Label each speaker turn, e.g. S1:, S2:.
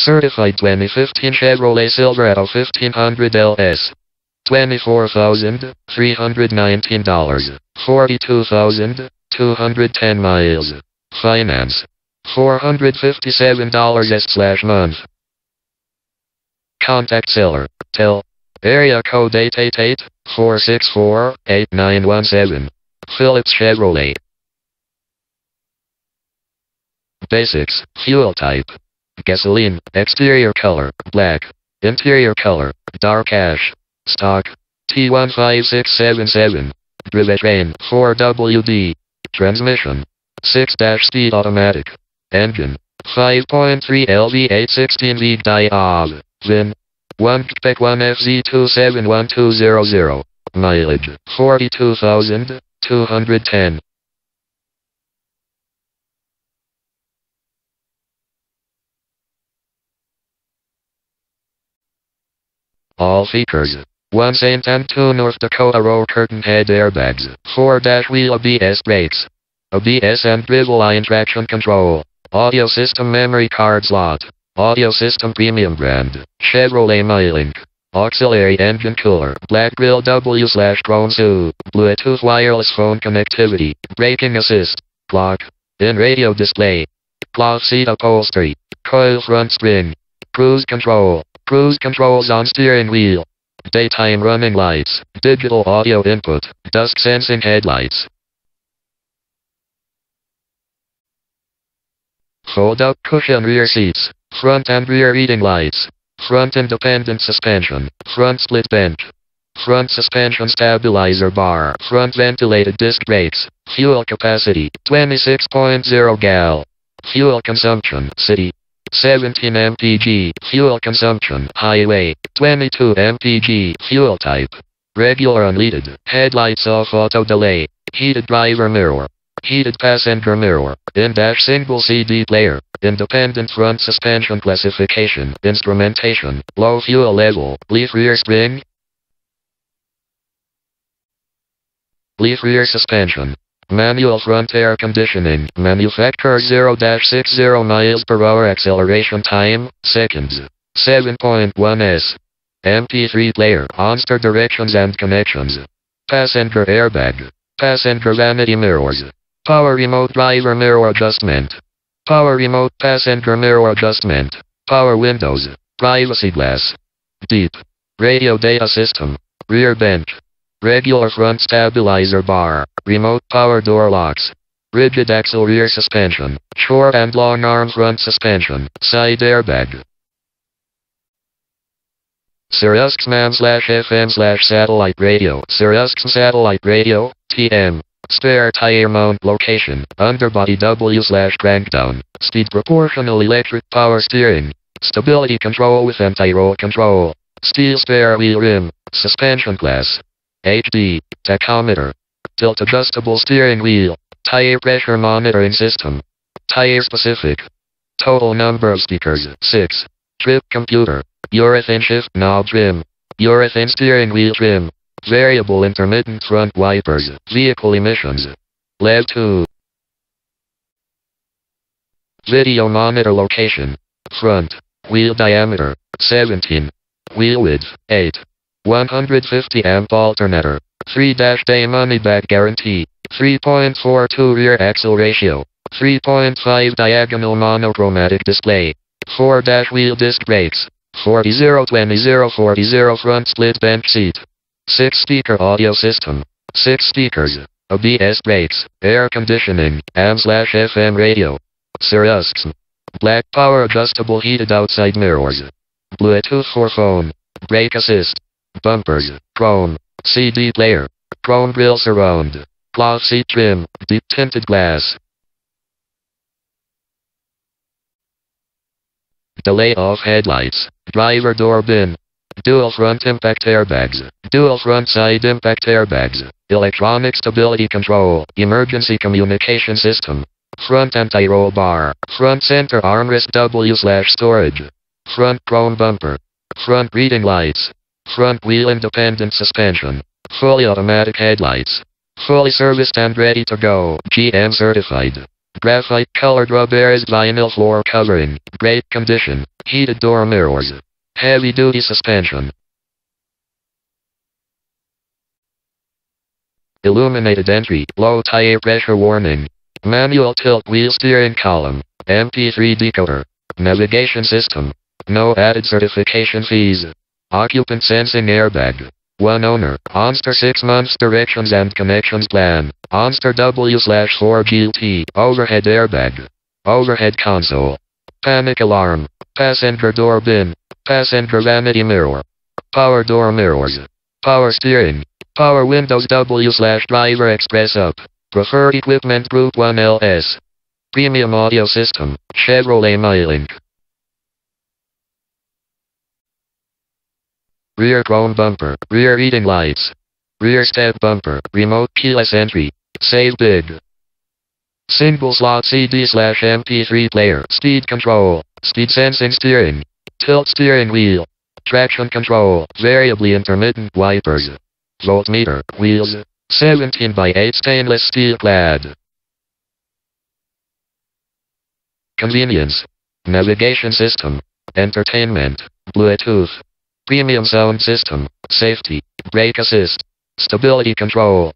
S1: Certified 2015 Chevrolet Silverado 1500 LS. $24,319. 42,210 miles. Finance. $457/month. Contact seller. Tel. Area code 888-464-8917. Phillips Chevrolet. Basics. Fuel type. Gasoline. Exterior color. Black. Interior color. Dark ash. Stock. T15677. Drivetrain. 4WD. Transmission. 6-speed automatic. Engine. 5.3 LV 816V diab. VIN. 1PEC1FZ271200. Mileage. 42,210. All features. 1 St. and 2 North Dakota roll curtain head airbags. 4-wheel ABS brakes. ABS and driveline traction control. Audio system memory card slot. Audio system premium brand. Chevrolet MyLink. Auxiliary engine cooler. Black grill W/Chrome 2. Bluetooth wireless phone connectivity. Braking assist. Clock. In radio display. Cloth seat upholstery. Coil front spring. Cruise control. Cruise controls on steering wheel. Daytime running lights. Digital audio input. Dusk sensing headlights. Fold-up cushion rear seats. Front and rear reading lights. Front independent suspension. Front split bench. Front suspension stabilizer bar. Front ventilated disc brakes. Fuel capacity. 26.0 gal. Fuel consumption. City. 17 mpg. Fuel consumption. Highway. 22 mpg. Fuel type. Regular unleaded. Headlights off auto delay. Heated driver mirror. Heated passenger mirror. In-dash single CD player. Independent front suspension classification. Instrumentation. Low fuel level. Leaf rear spring. Leaf rear suspension. Manual front air conditioning. Manufacturer 0-60 miles per hour. Acceleration time, seconds. 7.1s. MP3 player. OnStar directions and connections. Passenger airbag. Passenger vanity mirrors. Power remote driver mirror adjustment. Power remote passenger mirror adjustment. Power windows. Privacy glass. Deep. Radio data system. Rear bench. Regular front stabilizer bar. Remote power door locks. Rigid axle rear suspension. Short and long arm front suspension. Side airbag. SiriusXM/FM/satellite radio. SiriusXM satellite radio. TM. Spare tire mount location. Underbody W/crankdown. Speed proportional electric power steering. Stability control with anti-roll control. Steel spare wheel rim. Suspension class. HD. Tachometer. Tilt adjustable steering wheel. Tire pressure monitoring system. Tire specific. Total number of speakers. 6. Trip computer. Urethane shift knob trim. Urethane steering wheel trim. Variable intermittent front wipers. Vehicle emissions. LED 2. Video monitor location. Front. Wheel diameter. 17. Wheel width. 8. 150 amp alternator. 3-day money back guarantee. 3.42 rear axle ratio. 3.5 diagonal monochromatic display. 4-wheel disc brakes. 40-20-40 front split bench seat. 6-speaker audio system. 6 speakers. ABS brakes. Air conditioning. AM/FM radio. SiriusXM. Black power adjustable heated outside mirrors. Bluetooth for phone. Brake assist. Bumpers. Chrome. CD player. Chrome grille surround. Cloth seat trim. Deep tinted glass. Delay off headlights. Driver door bin. Dual front impact airbags. Dual front side impact airbags. Electronic stability control. Emergency communication system. Front anti-roll bar. Front center armrest W/storage. Front chrome bumper. Front reading lights. Front wheel independent suspension. Fully automatic headlights. Fully serviced and ready to go. GM certified. Graphite-colored rubberized vinyl floor covering. Great condition. Heated door mirrors. Heavy-duty suspension. Illuminated entry. Low tire pressure warning. Manual tilt wheel steering column. MP3 decoder. Navigation system. No added certification fees. Occupant sensing airbag. One owner. OnStar 6 months directions and connections plan. OnStar W/4GT. Overhead airbag. Overhead console. Panic alarm. Passenger door bin. Passenger vanity mirror. Power door mirrors. Power steering. Power windows W/driver express up. Preferred equipment Group 1 LS. Premium audio system. Chevrolet MyLink. Rear chrome bumper. Rear reading lights. Rear step bumper. Remote keyless entry. Save big. Single slot CD/MP3 player. Speed control. Speed sensing steering. Tilt steering wheel. Traction control. Variably intermittent wipers. Voltmeter. Wheels. 17x8 stainless steel clad. Convenience. Navigation system. Entertainment. Bluetooth. Premium sound system. Safety. Brake assist. Stability control.